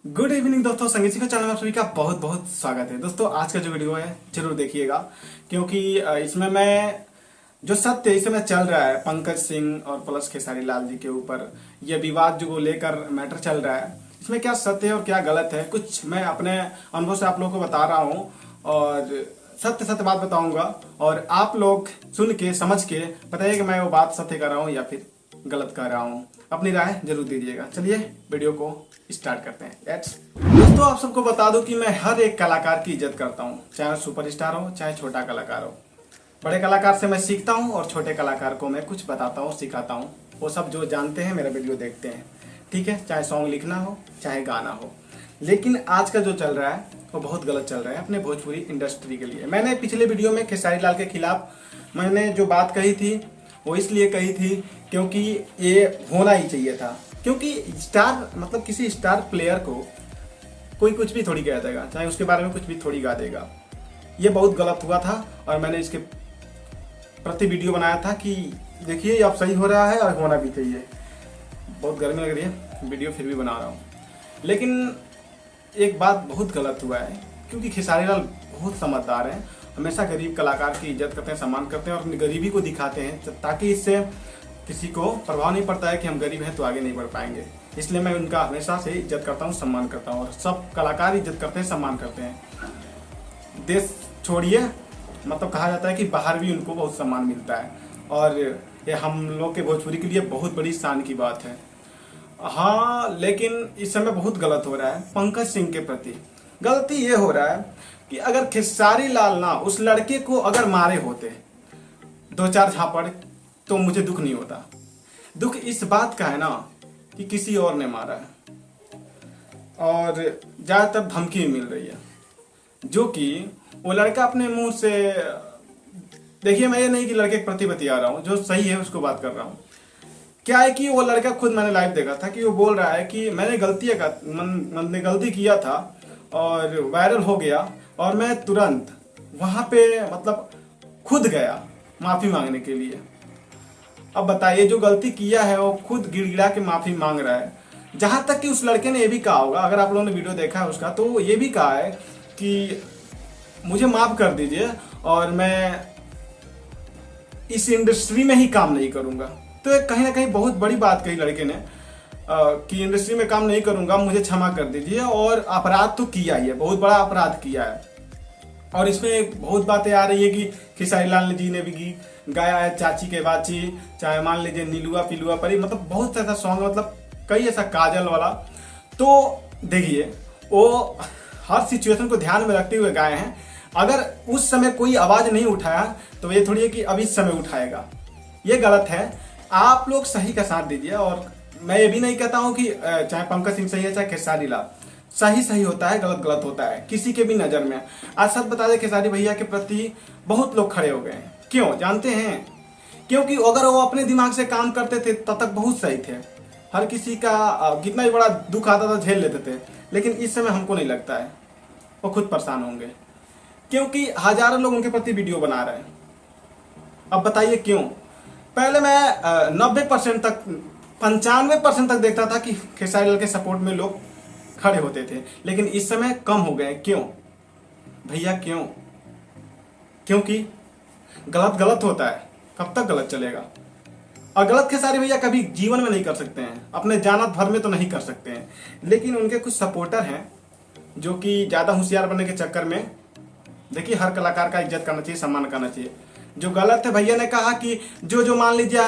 Good evening दोस्तों, संगीत सीखो चैनल में आप सभी का बहुत बहुत स्वागत है। दोस्तों आज का जो वीडियो है जरूर देखिएगा, क्योंकि इसमें मैं जो सत्य इस समय चल रहा है पंकज सिंह और प्लस खेसारी लाल जी के ऊपर, यह विवाद जो लेकर मैटर चल रहा है, इसमें क्या सत्य है और क्या गलत है, कुछ मैं अपने अनुभव से आप लोगों को बता रहा हूँ और सत्य सत्य बात बताऊंगा और आप लोग सुन के समझ के बताइए कि मैं वो बात सत्य कर रहा हूँ या फिर गलत कर रहा हूँ। अपनी राय जरूर दीजिएगा। चलिए वीडियो को स्टार्ट करते हैं। लेट्स। दोस्तों आप सबको बता दूं कि मैं हर एक कलाकार की इज्जत करता हूँ, चाहे सुपरस्टार हो चाहे छोटा कलाकार हो। बड़े कलाकार से मैं सीखता हूँ और छोटे कलाकार को मैं कुछ बताता हूँ, सिखाता हूँ। वो सब जो जानते हैं मेरा वीडियो देखते हैं, ठीक है, चाहे सॉन्ग लिखना हो चाहे गाना हो। लेकिन आज का जो चल रहा है वो बहुत गलत चल रहा है अपने भोजपुरी इंडस्ट्री के लिए। मैंने पिछले वीडियो में खेसारी लाल के खिलाफ मैंने जो बात कही थी वो इसलिए कही थी क्योंकि ये होना ही चाहिए था, क्योंकि स्टार मतलब किसी स्टार प्लेयर को कोई कुछ भी थोड़ी कह देगा, चाहे उसके बारे में कुछ भी थोड़ी गा देगा। ये बहुत गलत हुआ था और मैंने इसके प्रति वीडियो बनाया था कि देखिए अब सही हो रहा है और होना भी चाहिए। बहुत गर्मी लग रही है, वीडियो फिर भी बना रहा हूँ। लेकिन एक बात बहुत गलत हुआ है, क्योंकि खेसारी लाल बहुत समझदार हैं, हमेशा गरीब कलाकार की इज्जत करते हैं, सम्मान करते हैं और अपनी गरीबी को दिखाते हैं, ताकि इससे किसी को प्रभाव नहीं पड़ता है कि हम गरीब हैं तो आगे नहीं बढ़ पाएंगे। इसलिए मैं उनका हमेशा से इज्जत करता हूँ, सम्मान करता हूँ और सब कलाकार इज्जत करते हैं, सम्मान करते हैं। देश छोड़िए, मतलब कहा जाता है कि बाहर भी उनको बहुत सम्मान मिलता है और ये हम लोग के भोजपुरी के लिए बहुत बड़ी शान की बात है। हाँ, लेकिन इस समय बहुत गलत हो रहा है पंकज सिंह के प्रति। गलती ये हो रहा है कि अगर खेसारी लाल ना उस लड़के को अगर मारे होते दो चार झापड़ तो मुझे दुख नहीं होता। दुख इस बात का है ना कि किसी और ने मारा है और ज्यादातर धमकी मिल रही है, जो कि वो लड़का अपने मुंह से, देखिए मैं ये नहीं कि लड़के के प्रति बतिया रहा हूँ, जो सही है उसको बात कर रहा हूँ। क्या है कि वो लड़का खुद, मैंने लाइव देखा था कि वो बोल रहा है कि मैंने गलती किया था और वायरल हो गया और मैं तुरंत वहां पे मतलब खुद गया माफी मांगने के लिए। अब बताइए, जो गलती किया है वो खुद गिड़गिड़ा के माफी मांग रहा है। जहां तक कि उस लड़के ने ये भी कहा होगा, अगर आप लोगों ने वीडियो देखा है उसका, तो वो ये भी कहा है कि मुझे माफ कर दीजिए और मैं इस इंडस्ट्री में ही काम नहीं करूंगा। तो कहीं ना कहीं बहुत बड़ी बात कही लड़के ने कि इंडस्ट्री में काम नहीं करूंगा, मुझे क्षमा कर दीजिए। और अपराध तो किया ही है, बहुत बड़ा अपराध किया है। और इसमें बहुत बातें आ रही है कि खेसारी लाल जी ने भी गाया है चाची के बाची, चाहे मान लीजिए नीलुआ पिलुआ परी, मतलब बहुत ऐसा सॉन्ग, मतलब कई ऐसा काजल वाला। तो देखिए वो हर सिचुएशन को ध्यान में रखते हुए गाए हैं। अगर उस समय कोई आवाज नहीं उठाया तो ये थोड़ी है कि अभी इस समय उठाएगा, ये गलत है। आप लोग सही का साथ दीजिए। और मैं ये भी नहीं कहता हूं कि चाहे पंकज सिंह सही है चाहे खेसारी लाल, सही सही होता है, गलत गलत होता है किसी के भी नजर में। आज सच बता दें, खेसारी भैया के प्रति बहुत लोग खड़े हो गए हैं। क्यों जानते हैं? क्योंकि अगर वो अपने दिमाग से काम करते थे तब तक बहुत सही थे, हर किसी का कितना भी बड़ा दुख आता था झेल लेते थे। लेकिन इस समय हमको नहीं लगता है, वो खुद परेशान होंगे, क्योंकि हजारों लोग उनके प्रति वीडियो बना रहे हैं। अब बताइए क्यों? पहले मैं 90% तक 95% तक देखता था कि खेसारी लाल के सपोर्ट में लोग खड़े होते थे, लेकिन इस समय कम हो गए। क्यों भैया, क्यों? क्योंकि गलत गलत होता है, कब तक गलत चलेगा? और गलत खेसारी भैया कभी जीवन में नहीं कर सकते हैं, अपने जानत भर में तो नहीं कर सकते हैं। लेकिन उनके कुछ सपोर्टर हैं जो कि ज्यादा होशियार बनने के चक्कर में, देखिए हर कलाकार का इज्जत करना चाहिए, सम्मान करना चाहिए। जो गलत है, भैया ने कहा कि जो मान लीजिए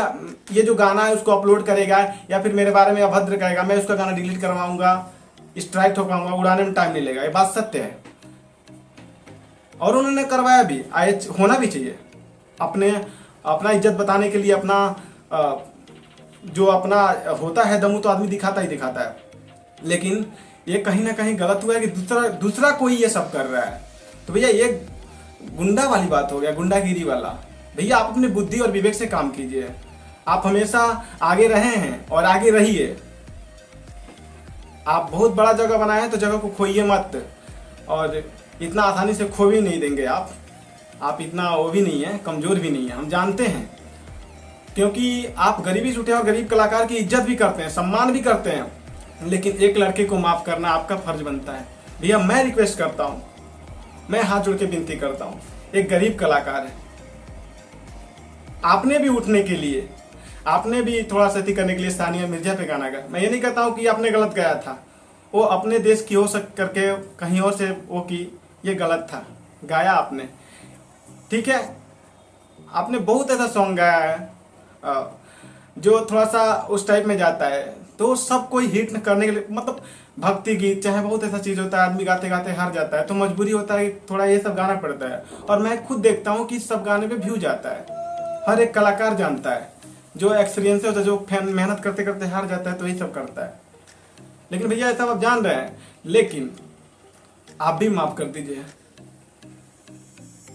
ये जो गाना है उसको अपलोड करेगा या फिर मेरे बारे में अभद्र करेगा, मैं उसका गाना डिलीट करवाऊंगा, स्ट्राइक ठोकवाऊंगा, उड़ाने में टाइम नहीं लगेगा। ये बात सत्य है और उन्होंने करवाया भी, होना भी चाहिए। अपना इज्जत बताने के लिए अपना जो अपना होता है दम तो आदमी दिखाता ही दिखाता है। लेकिन ये कहीं ना कहीं गलत हुआ है कि दूसरा कोई ये सब कर रहा है। तो भैया ये गुंडा वाली बात हो गया, गुंडागिरी वाला। भैया आप अपने बुद्धि और विवेक से काम कीजिए। आप हमेशा आगे रहे हैं और आगे रहिए। आप बहुत बड़ा जगह बनाए हैं तो जगह को खोइए मत, और इतना आसानी से खो भी नहीं देंगे आप इतना वो भी नहीं है, कमजोर भी नहीं है, हम जानते हैं। क्योंकि आप गरीबी से उठे और गरीब कलाकार की इज्जत भी करते हैं, सम्मान भी करते हैं। लेकिन एक लड़के को माफ करना आपका फर्ज बनता है। भैया मैं रिक्वेस्ट करता हूँ, मैं हाथ जोड़ के विनती करता हूँ, एक गरीब कलाकार है, आपने भी उठने के लिए, आपने भी थोड़ा सा करने के लिए सानिया मिर्जा पे गाना गाया। मैं ये नहीं कहता हूँ कि आपने गलत गाया था, वो अपने देश की हो सक करके कहीं और से वो की, ये गलत था, गाया आपने, ठीक है। आपने बहुत ऐसा सॉन्ग गाया है जो थोड़ा सा उस टाइप में जाता है, तो सब कोई हिट करने के लिए, मतलब भक्ति गीत चाहे बहुत ऐसा चीज होता है, आदमी गाते गाते हार जाता है, तो मजबूरी होता है कि थोड़ा ये सब गाना पड़ता है। और मैं खुद देखता हूँ कि सब गाने पे व्यू जाता है, हर एक कलाकार जानता है, जो एक्सपीरियंस होता है, जो मेहनत करते करते हार जाता है तो यही सब करता है। लेकिन भैया ऐसा आप जान रहे हैं, लेकिन आप भी माफ कर दीजिए।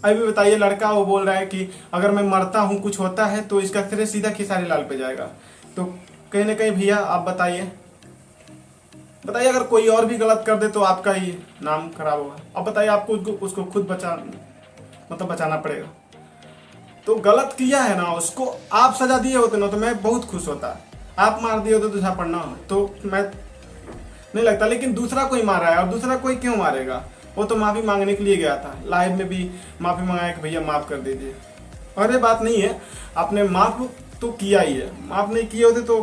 अभी बताइए, लड़का वो बोल रहा है कि अगर मैं मरता हूँ कुछ होता है तो इसका श्रेय सीधा खेसारी लाल पे जाएगा, तो कहीं ना कहीं भैया आप बताइए, बताइए अगर कोई और भी गलत कर दे तो आपका ही नाम खराब होगा। अब बताइए, आपको उसको खुद बचाना पड़ेगा। तो गलत किया है ना, उसको आप सजा दिए होते ना तो मैं बहुत खुश होता, आप मार दिए होते तो झापड़ ना तो मैं नहीं लगता। लेकिन दूसरा कोई मारा है, और दूसरा कोई क्यों मारेगा, वो तो माफी मांगने के लिए गया था, लाइव में भी माफी मंगाया कि भैया माफ कर दीजिए। और ये बात नहीं है, आपने माफ तो किया ही है, माफ नहीं किए होते तो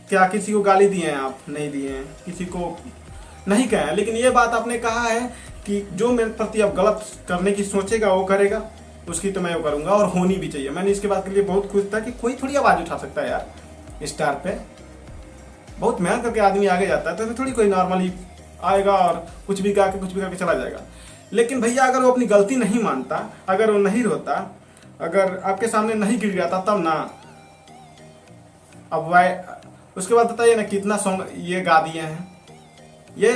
क्या किसी को गाली दिए हैं आप, नहीं दिए हैं, किसी को नहीं कहे हैं। लेकिन ये बात आपने कहा है कि जो मेरे प्रति अब गलत करने की सोचेगा वो करेगा, उसकी तो मैं वो करूंगा, और होनी भी चाहिए। मैंने इसके बात के लिए बहुत खुश था कि कोई थोड़ी आवाज उठा सकता है यार स्टार पे, बहुत मेहनत करके आदमी आगे जाता है, तो थोड़ी कोई नॉर्मली आएगा और कुछ भी गा के चला जाएगा। लेकिन भैया अगर वो अपनी गलती नहीं मानता, अगर वो नहीं रोता, अगर आपके सामने नहीं गिर जाता तब ना। अब वह उसके बाद बताइए ना कितना सॉन्ग ये गा दिए हैं, ये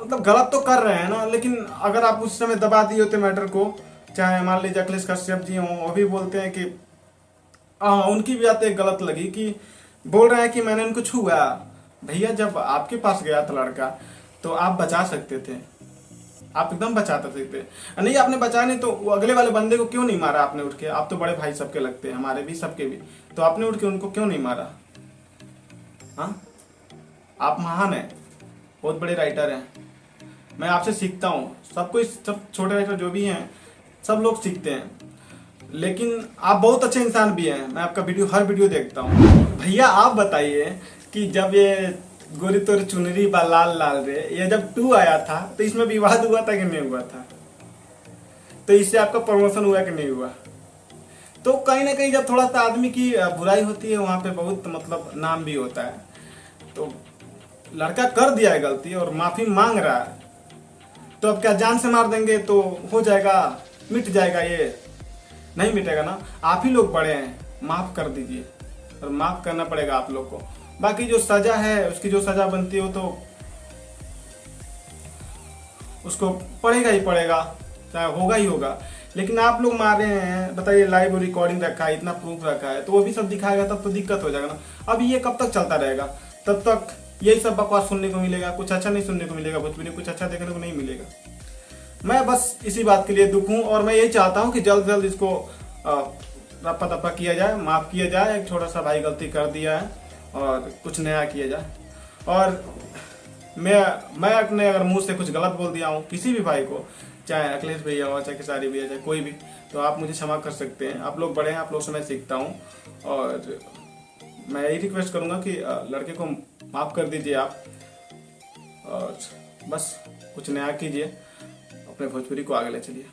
मतलब गलत तो कर रहे हैं ना, लेकिन अगर आप उस समय दबा दिए होते मैटर को, चाहे मान लीजिए अखिलेश कश्यप जी हों, वो भी बोलते हैं कि उनकी भी बात एक गलत लगी कि बोल रहे हैं कि मैंने उनको छुआ। भैया जब आपके पास गया था लड़का तो आप बचा सकते थे, आप एकदम बचा सकते थे। नहीं आपने बचाया नहीं तो वो अगले वाले बंदे को क्यों नहीं मारा आपने उठ के, आप तो बड़े भाई सबके लगते हैं, हमारे भी सबके भी, तो आपने उठ के उनको क्यों नहीं मारा। हाँ आप महान हैं, बहुत बड़े राइटर हैं, मैं आपसे सीखता हूँ, सब कोई, सब छोटे राइटर जो भी हैं सब लोग सीखते हैं, लेकिन आप बहुत अच्छे इंसान भी हैं, मैं आपका हर वीडियो देखता हूँ। भैया आप बताइए कि जब ये गोरी तोर चुनरी बा लाल लाल रे, ये जब 2 आया था तो इसमें विवाद हुआ था कि नहीं हुआ था, तो इससे आपका प्रमोशन हुआ कि नहीं हुआ। तो कहीं ना कहीं जब थोड़ा सा आदमी की बुराई होती है वहां पे बहुत मतलब नाम भी होता है। तो लड़का कर दिया है गलती और माफी मांग रहा है, तो अब क्या जान से मार देंगे तो हो जाएगा, मिट जाएगा, ये नहीं मिटेगा ना। आप ही लोग बड़े हैं, माफ कर दीजिए, और माफ करना पड़ेगा आप लोग को। बाकी जो सजा है, उसकी जो सजा बनती है वो तो उसको पड़ेगा ही पड़ेगा, चाहे होगा ही होगा। लेकिन आप लोग मार रहे हैं, बताइए लाइव रिकॉर्डिंग रखा है, इतना प्रूफ रखा है, तो वो भी सब दिखाएगा तब तो दिक्कत हो जाएगा ना। अब ये कब तक चलता रहेगा, तब तक यही सब बकवास सुनने को मिलेगा, कुछ अच्छा नहीं सुनने को मिलेगा, भोजपुरी कुछ अच्छा देखने को नहीं मिलेगा। मैं बस इसी बात के लिए दुख हूँ, और मैं यही चाहता हूँ कि जल्द से जल्द इसको रप्पा तप्पा किया जाए, माफ किया जाए। एक छोटा सा भाई गलती कर दिया है और कुछ नया किया जाए। और मैं अपने अगर मुंह से कुछ गलत बोल दिया हूँ किसी भी भाई को, चाहे अखिलेश भैया हो, चाहे खेसारी भैया, चाहे कोई भी, तो आप मुझे क्षमा कर सकते हैं। आप लोग बड़े हैं, आप लोग से मैं सीखता हूँ, और मैं यही रिक्वेस्ट करूंगा कि लड़के को माफ कर दीजिए आप, और बस कुछ नया कीजिए, अपने भोजपुरी को आगे ले चलिए।